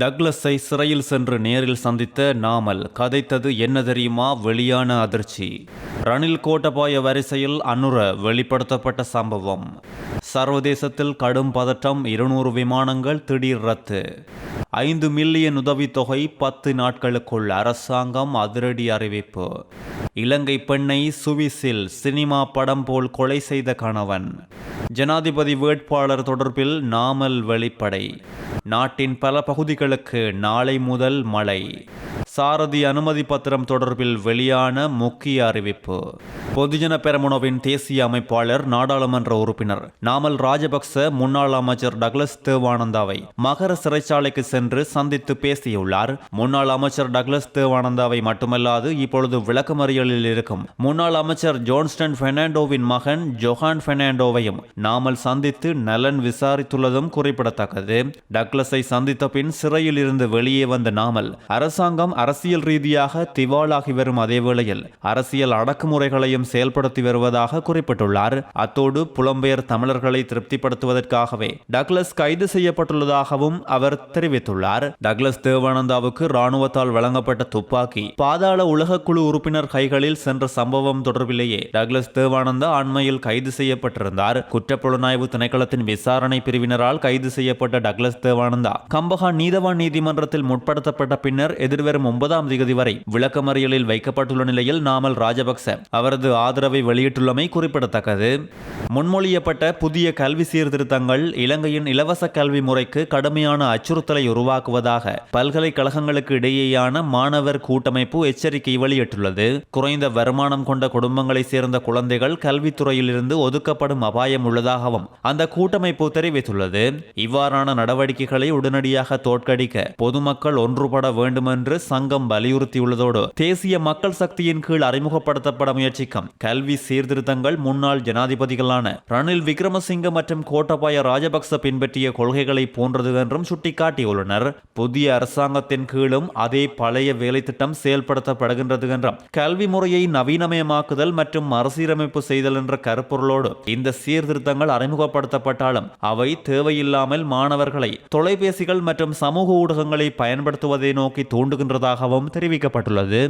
டக்ளஸை சிறையில் சென்று நேரில் சந்தித்த நாமல் கதைத்தது என்ன தெரியுமா? வெளியான அதிர்ச்சி. ரணில் கோட்டபாய வரிசையில் அனுர வெளிப்படுத்தப்பட்ட சம்பவம். சர்வதேசத்தில் கடும் பதட்டம். 200 விமானங்கள் திடீர் ரத்து. 5 மில்லியன் உதவித்தொகை 10 நாட்களுக்குள் அரசாங்கம் அதிரடி அறிவிப்பு. இலங்கை பெண்ணை சுவிஸில் சினிமா படம் போல் கொலை செய்த கணவன். ஜனாதிபதி வேட்பாளர் தொடர்பில் நாமல் வெளிப்படை. நாட்டின் பல பகுதிகளுக்கு நாளை முதல் மழை. சாரதி அனுமதி பத்திரம் தொடர்பில் வெளியான முக்கிய அறிவிப்பு. பொதுஜன பெரமுனவின் தேசிய அமைப்பாளர் நாடாளுமன்ற உறுப்பினர் நாமல் ராஜபக்ச முன்னாள் அமைச்சர் டக்ளஸ் தேவானந்தாவை மகர சிறைச்சாலைக்கு சென்று சந்தித்து பேசியுள்ளார். முன்னாள் அமைச்சர் டக்ளஸ் தேவானந்தாவை மட்டுமல்லாது இப்பொழுது விளக்கமறியலில் இருக்கும் முன்னாள் அமைச்சர் ஜோன்ஸ்டன் பெர்னாண்டோவின் மகன் ஜொஹான் பெர்னாண்டோவையும் நாமல் சந்தித்து நலன் விசாரித்துள்ளதும் குறிப்பிடத்தக்கது. டக்ளஸை சந்தித்த பின் சிறையில் இருந்து வெளியே வந்த நாமல் அரசாங்கம் அரசியல் ரீதியாக திவாலாகி வரும் அதேவேளையில் அரசியல் அடக்குமுறைகளையும் செயல்படுத்தி வருவதாக குறிப்பிட்டுள்ளார். அத்தோடு புலம்பெயர் தமிழர்களை திருப்திப்படுத்துவதற்காகவே டக்ளஸ் கைது செய்யப்பட்டுள்ளதாகவும் அவர் தெரிவித்துள்ளார். டக்ளஸ் தேவானந்தாவுக்கு இராணுவத்தால் வழங்கப்பட்ட துப்பாக்கி பாதாள உலகக்குழு உறுப்பினர் கைகளில் சென்ற சம்பவம் தொடர்பிலேயே டக்ளஸ் தேவானந்தா அண்மையில் கைது செய்யப்பட்டிருந்தார். குற்றப்புலனாய்வு திணைக்களத்தின் விசாரணை பிரிவினரால் கைது செய்யப்பட்ட டக்ளஸ் தேவானந்தா கம்பஹா நீதவான் நீதிமன்றத்தில் முற்படுத்தப்பட்ட பின்னர் எதிர்வரும் 9ஆம் தேதி வரை விளக்கமறியலில் வைக்கப்பட்டுள்ள நிலையில் நாமல் ராஜபக்ச அவரது ஆதரவை வெளியிட்டுள்ளமை குறிப்பிடத்தக்கது. முன்மொழியப்பட்ட புதிய கல்வி சீர்திருத்தங்கள் இலங்கையின் இலவச கல்வி முறைக்கு கடுமையான அச்சுறுத்தலை உருவாக்குவதாக பல்கலைக்கழகங்களுக்கு இடையேயான மாணவர் கூட்டமைப்பு எச்சரிக்கை வெளியிட்டுள்ளது. குறைந்த வருமானம் கொண்ட குடும்பங்களை சேர்ந்த குழந்தைகள் கல்வித்துறையில் இருந்து ஒதுக்கப்படும் அபாயம் உள்ளதாகவும் அந்த கூட்டமைப்பு தெரிவித்துள்ளது. இவ்வாறான நடவடிக்கைகளை உடனடியாக தோற்கடிக்க பொதுமக்கள் ஒன்றுபட வேண்டும் என்று சங்கம் வலியுறுத்தியுள்ளதோடு தேசிய மக்கள் சக்தியின் கீழ் அறிமுகப்படுத்தப்பட முயற்சிக்கும் கல்வி சீர்திருத்தங்கள் முன்னாள் ஜனாதிபதிகளான ரணில் விக்ரமசிங்க மற்றும் கோட்டபாய ராஜபக்ச பின்பற்றிய கொள்கைகளை போன்றது என்றும் சுட்டிக்காட்டியுள்ளனர். புதிய அரசாங்கத்தின் கீழும் அதே பழைய வேலை திட்டம் செயல்படுத்தப்படுகின்றது என்றும் கல்வி முறையை நவீனமயமாக்குதல் மற்றும் மறுசீரமைப்பு செய்தல் என்ற கருப்பொருளோடு இந்த சீர்திருத்தங்கள் அறிமுகப்படுத்தப்பட்டாலும் அவை தேவையில்லாமல் மாணவர்களை தொலைபேசிகள் மற்றும் சமூக ஊடகங்களை பயன்படுத்துவதை நோக்கி தூண்டுகின்றதாகவும் தெரிவிக்கப்பட்டுள்ளது.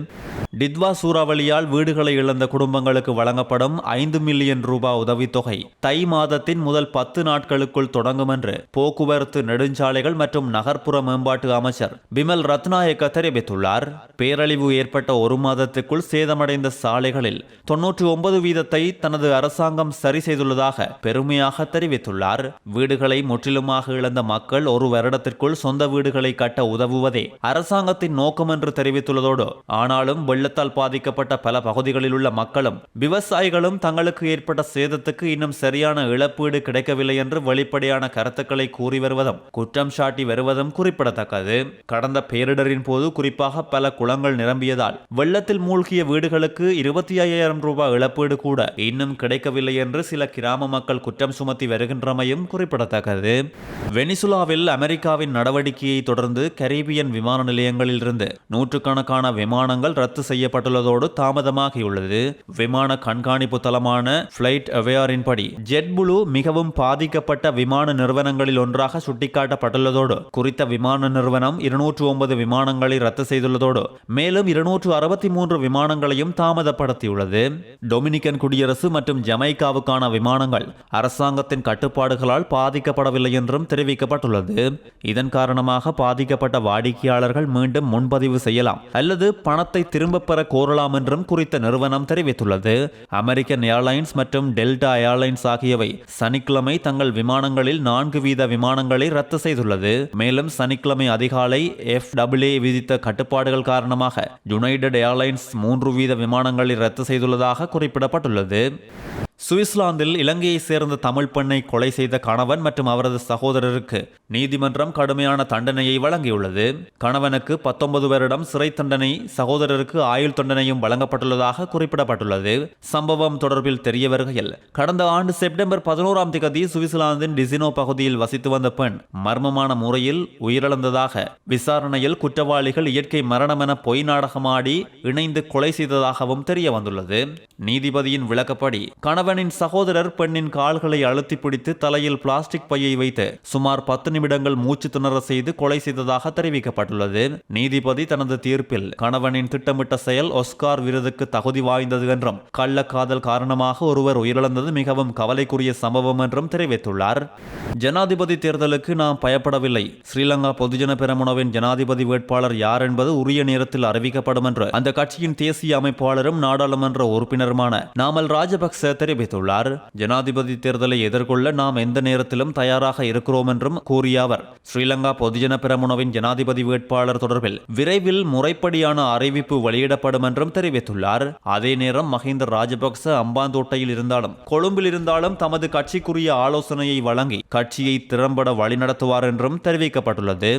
டித்வா சூறாவளியால் வீடுகளை இழந்த குடும்பங்களுக்கு வழங்கப்படும் 5 மில்லியன் ரூபாய் உதவித்தொகை தை மாதத்தின் முதல் 10 நாட்களுக்குள் தொடங்கும் என்று போக்குவரத்து நெடுஞ்சாலைகள் மற்றும் நகர்ப்புற மேம்பாட்டு அமைச்சர் பிமல் ரத்நாயக்க தெரிவித்துள்ளார். பேரழிவு ஏற்பட்ட ஒரு மாதத்துக்குள் சேதமடைந்த சாலைகளில் 99% தனது அரசாங்கம் சரி செய்துள்ளதாக பெருமையாக தெரிவித்துள்ளார். வீடுகளை முற்றிலுமாக இழந்த மக்கள் ஒரு வருடத்திற்குள் சொந்த வீடுகளை கட்ட உதவுவதே அரசாங்கத்தின் நோக்கம் என்று தெரிவித்துள்ளதோடு ஆனாலும் வெள்ளத்தால் பாதிக்கப்பட்ட பல பகுதிகளில் உள்ள மக்களும் விவசாயிகளும் தங்களுக்கு ஏற்பட்ட சேதத்துக்கு இன்னும் சரியான இழப்பீடு கிடைக்கவில்லை என்று வெளிப்படையான கருத்துக்களை கூறி வருவதும் குற்றம் சாட்டி வருவதும் குறிப்பிடத்தக்கது. கடந்த பேரிடரின் போது குறிப்பாக பல குளங்கள் நிரம்பியதால் வெள்ளத்தில் மூழ்கிய வீடுகளுக்கு 25,000 ரூபாய் இழப்பீடு கூட இன்னும் கிடைக்கவில்லை என்று சில கிராம மக்கள் குற்றம் சுமத்தி வருகின்றமையும் குறிப்பிடத்தக்கது. வெனிசுலாவில் அமெரிக்காவின் நடவடிக்கையை தொடர்ந்து கரீபியன் விமான நிலையங்களில் இருந்து நூற்றுக்கணக்கான விமானங்கள் ரத்து செய்யப்பட்டுள்ளதோடு தாமதமாகியுள்ளது. விமான கண்காணிப்பு தளமான பிளைட் அவேரின் படி ஜெட்புளு மிகவும் பாதிக்கப்பட்ட விமான நிறுவனங்களில் ஒன்றாக சுட்டிக்காட்டப்பட்டுள்ளதோடு குறித்த விமான நிறுவனம் 209 விமானங்களை ரத்து செய்துள்ளதோடு மேலும் 263 விமானங்களையும் தாமதப்படுத்தியுள்ளது. டொமினிக்கன் குடியரசு மற்றும் ஜமைக்காவுக்கான விமானங்கள் அரசாங்கத்தின் கட்டுப்பாடுகளால் பாதிக்கப்படவில்லை என்றும் தெரிவிக்கப்பட்டுள்ளது. இதன் காரணமாக பாதிக்கப்பட்ட வாடிக்கையாளர்கள் மீண்டும் முன்பதிவு செய்யலாம் அல்லது பணத்தை திரும்ப பெற கோரலாம் என்றும் குறித்த நிறுவனம் தெரிவித்துள்ளது. அமெரிக்கன் ஏர்லைன்ஸ் மற்றும் டெல்டா ஏர்லைன்ஸ் ஆகியவை சனிக்கிழமை தங்கள் விமானங்களில் 4 வீத விமானங்களை ரத்து செய்துள்ளது. மேலும் சனிக்கிழமை அதிகாலை FAA விதித்த கட்டுப்பாடுகள் காரணமாக யுனைடெட் ஏர்லைன்ஸ் 3 வீத விமானங்களை ரத்து செய்துள்ளதாக குறிப்பிடப்பட்டுள்ளது. சுவிட்சர்லாந்தில் இலங்கையை சேர்ந்த தமிழ் பெண்ணை கொலை செய்த கணவன் மற்றும் அவரது சகோதரருக்கு நீதிமன்றம் கடுமையான தண்டனையை வழங்கியுள்ளது. கணவனுக்கு 19 வருடம் சிறை தண்டனை, சகோதரருக்கு ஆயுள் தண்டனையும் வழங்கப்பட்டுள்ளதாக குறிப்பிடப்பட்டுள்ளது. சம்பவம் தொடர்பில் தெரிய வருகையில் கடந்த ஆண்டு செப்டம்பர் 11ஆம் தேதி சுவிட்சர்லாந்தின் டிசினோ பகுதியில் வசித்து வந்த பெண் மர்மமான முறையில் உயிரிழந்ததாக விசாரணையில் குற்றவாளிகள் இயற்கை மரணம் என பொய் நாடகமாடி இணைந்து கொலை செய்ததாகவும் தெரிய வந்துள்ளது. நீதிபதியின் விளக்கப்படி கணவன் கணவனின் சகோதரர் பெண்ணின் கால்களை அழுத்தி பிடித்து தலையில் பிளாஸ்டிக் பையை வைத்து சுமார் 10 நிமிடங்கள் மூச்சு திணற செய்து கொலை செய்ததாக தெரிவிக்கப்பட்டுள்ளது. நீதிபதி தனது தீர்ப்பில் கணவனின் திட்டமிட்ட செயல் ஒஸ்கார் விருதுக்கு தகுதி வாய்ந்தது என்றும் கள்ளக்காதல் காரணமாக ஒருவர் உயிரிழந்தது மிகவும் கவலைக்குரிய சம்பவம் என்றும் தெரிவித்துள்ளார். ஜனாதிபதி தேர்தலுக்கு நாம் பயப்படவில்லை. ஸ்ரீலங்கா பொதுஜன பெரமுனவின் ஜனாதிபதி வேட்பாளர் யார் என்பது உரிய நேரத்தில் அறிவிக்கப்படும் என்று அந்த கட்சியின் தேசிய அமைப்பாளரும் நாடாளுமன்ற உறுப்பினருமான நாமல் ராஜபக்ச தெரிவித்துள்ளார். ஜனாதிபதி தேர்தலை எதிர்கொள்ள நாம் எந்த நேரத்திலும் தயாராக இருக்கிறோம் என்றும் கூறிய அவர் ஸ்ரீலங்கா பொதுஜன பெரமுனவின் ஜனாதிபதி வேட்பாளர் தொடர்பில் விரைவில் முறைப்படியான அறிவிப்பு வெளியிடப்படும் என்றும் தெரிவித்துள்ளார். அதே நேரம் மஹிந்த ராஜபக்ச அம்பாந்தோட்டையில் இருந்தாலும் கொழும்பில் இருந்தாலும் தமது கட்சிக்குரிய ஆலோசனையை வழங்கி கட்சியை திறம்பட வழிநடத்துவார் என்றும் தெரிவிக்கப்பட்டுள்ளது.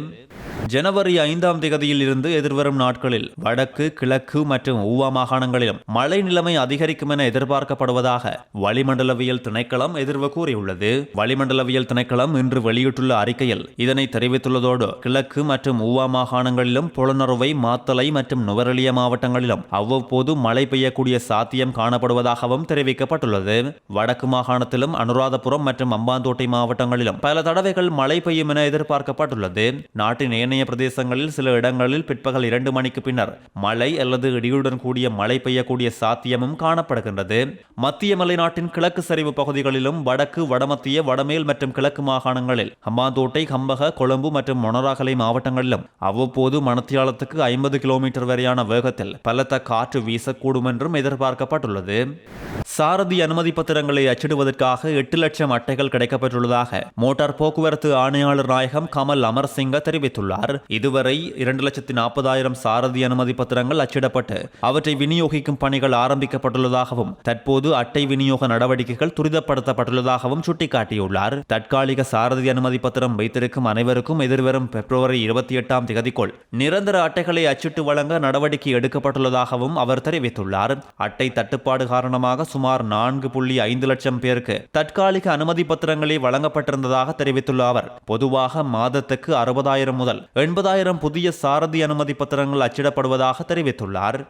ஜனவரி 5ஆம் தேதியில் இருந்து எதிர்வரும் நாட்களில் வடக்கு, கிழக்கு மற்றும் ஊவா மாகாணங்களிலும் மழை நிலைமை அதிகரிக்கும் என எதிர்பார்க்கப்படுவதாக வளிமண்டலவியல் திணைக்களம் எதிர்வு கூறியுள்ளது. வளிமண்டலவியல் திணைக்களம் இன்று வெளியிட்டுள்ள அறிக்கையில் இதனை தெரிவித்துள்ளதோடு கிழக்கு மற்றும் ஊவா மாகாணங்களிலும் புலனறுவை, மாத்தளை மற்றும் நுவரெலியா மாவட்டங்களிலும் அவ்வப்போது மழை பெய்யக்கூடிய சாத்தியம் காணப்படுவதாகவும் தெரிவிக்கப்பட்டுள்ளது. வடக்கு மாகாணத்திலும் அனுராதபுரம் மற்றும் அம்பாந்தோட்டை மாவட்டங்களிலும் பல தடவைகள் மழை பெய்யும் என எதிர்பார்க்கப்பட்டுள்ளது. நாட்டின் ஏனைய பிரதேசங்களில் சில இடங்களில் பிற்பகல் 2 மணிக்கு பின்னர் மழை அல்லது இடியுடன் கூடிய மழை பெய்யக்கூடிய சாத்தியமும் காணப்படுகின்றது. மத்திய மலைநாட்டின் கிழக்கு சரிவு பகுதிகளிலும் வடக்கு, வடமத்திய, வடமேல் மற்றும் கிழக்கு மாகாணங்களில் ஹம்பாந்தோட்டை, கம்பக, கொழும்பு மற்றும் மொனராகலை மாவட்டங்களிலும் அவ்வப்போது மணித்தியாலத்துக்கு 50 கிலோமீட்டர் வரையான வேகத்தில் பலத்த காற்று வீசக்கூடும் என்றும் எதிர்பார்க்கப்பட்டுள்ளது. சாரதி அனுமதி பத்திரங்களை அச்சிடுவதற்காக 8 லட்சம் அட்டைகள் கிடைக்கப்பெற்றுள்ளதாக மோட்டார் போக்குவரத்து ஆணையாளர் நாயகம் கமல் அமர்சிங்க தெரிவித்துள்ளார். இதுவரை 2,40,000 சாரதி அனுமதி பத்திரங்கள் அச்சிடப்பட்டு அவற்றை விநியோகிக்கும் பணிகள் ஆரம்பிக்கப்பட்டுள்ளதாகவும் தற்போது அட்டை விநியோக நடவடிக்கைகள் துரிதப்படுத்தப்பட்டுள்ளதாகவும் சுட்டிக்காட்டியுள்ளார். தற்காலிக சாரதி அனுமதி பத்திரம் வைத்திருக்கும் அனைவருக்கும் எதிர்வரும் பிப்ரவரி 28ஆம் தேதிக்குள் நிரந்தர அட்டைகளை அச்சிட்டு வழங்க நடவடிக்கை எடுக்கப்பட்டுள்ளதாகவும் அவர் தெரிவித்துள்ளார். அட்டை தட்டுப்பாடு காரணமாக சுமார் 4.5 லட்சம் பேருக்கு தற்காலிக அனுமதி பத்திரங்களே வழங்கப்பட்டிருந்ததாக தெரிவித்துள்ள அவர் பொதுவாக மாதத்துக்கு 60,000 முதல் 80,000 புதிய சாரதி அனுமதி பத்திரங்கள் அச்சிடப்படுவதாக தெரிவித்துள்ளார்.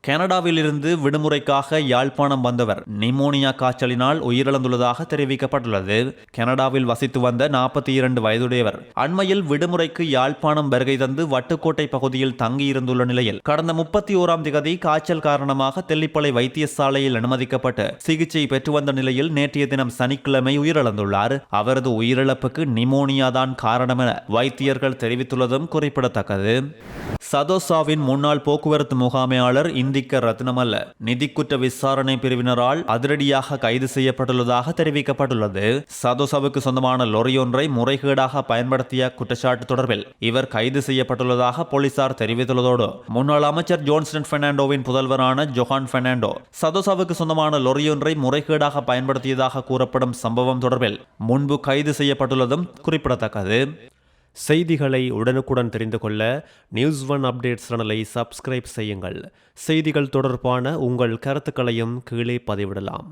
கனடாவில் இருந்து விடுமுறைக்காக யாழ்ப்பாணம் வந்தவர் நிமோனியா காய்ச்சலினால் உயிரிழந்துள்ளதாக தெரிவிக்கப்பட்டுள்ளது. கனடாவில் வசித்து வந்த 42 வயதுடையவர் அண்மையில் விடுமுறைக்கு யாழ்ப்பாணம் வருகை தந்து வட்டுக்கோட்டை பகுதியில் தங்கியிருந்துள்ள நிலையில் கடந்த 31ஆம் தேதி காய்ச்சல் காரணமாக தெல்லிப்பளை வைத்தியசாலையில் அனுமதிக்கப்பட்டு சிகிச்சை பெற்று வந்த நிலையில் நேற்றைய தினம் சனிக்கிழமை உயிரிழந்துள்ளார். அவரது உயிரிழப்புக்கு நிமோனியா தான் காரணம் என வைத்தியர்கள் தெரிவித்துள்ளதும் குறிப்பிடத்தக்கது. சதோசாவின் முன்னாள் போக்குவரத்து முகாமையாளர் இந்திக்க ரத்னமல்ல நிதிக்குற்ற விசாரணை பிரிவினரால் அதிரடியாக கைது செய்யப்பட்டுள்ளதாக தெரிவிக்கப்பட்டுள்ளது. சதோசாவுக்கு சொந்தமான லொரியொன்றை முறைகேடாக பயன்படுத்திய குற்றச்சாட்டு தொடர்பில் இவர் கைது செய்யப்பட்டுள்ளதாக போலீசார் தெரிவித்துள்ளதோடு முன்னாள் அமைச்சர் ஜோன்ஸ்டன் பெர்னாண்டோவின் புதல்வரான ஜொஹான் பெர்னாண்டோ சதோசாவுக்கு சொந்தமான லொரியொன்றை முறைகேடாக பயன்படுத்தியதாக கூறப்படும் சம்பவம் தொடர்பில் முன்பு கைது செய்யப்பட்டுள்ளதும் குறிப்பிடத்தக்கது. செய்திகளை உடனுக்குடன் தெரிந்து கொள்ள நியூஸ்1 அப்டேட்ஸ் சேனலை சப்ஸ்கிரைப் செய்யுங்கள். செய்திகள் தொடர்பான உங்கள் கருத்துக்களையும் கீழே பதிவிடலாம்.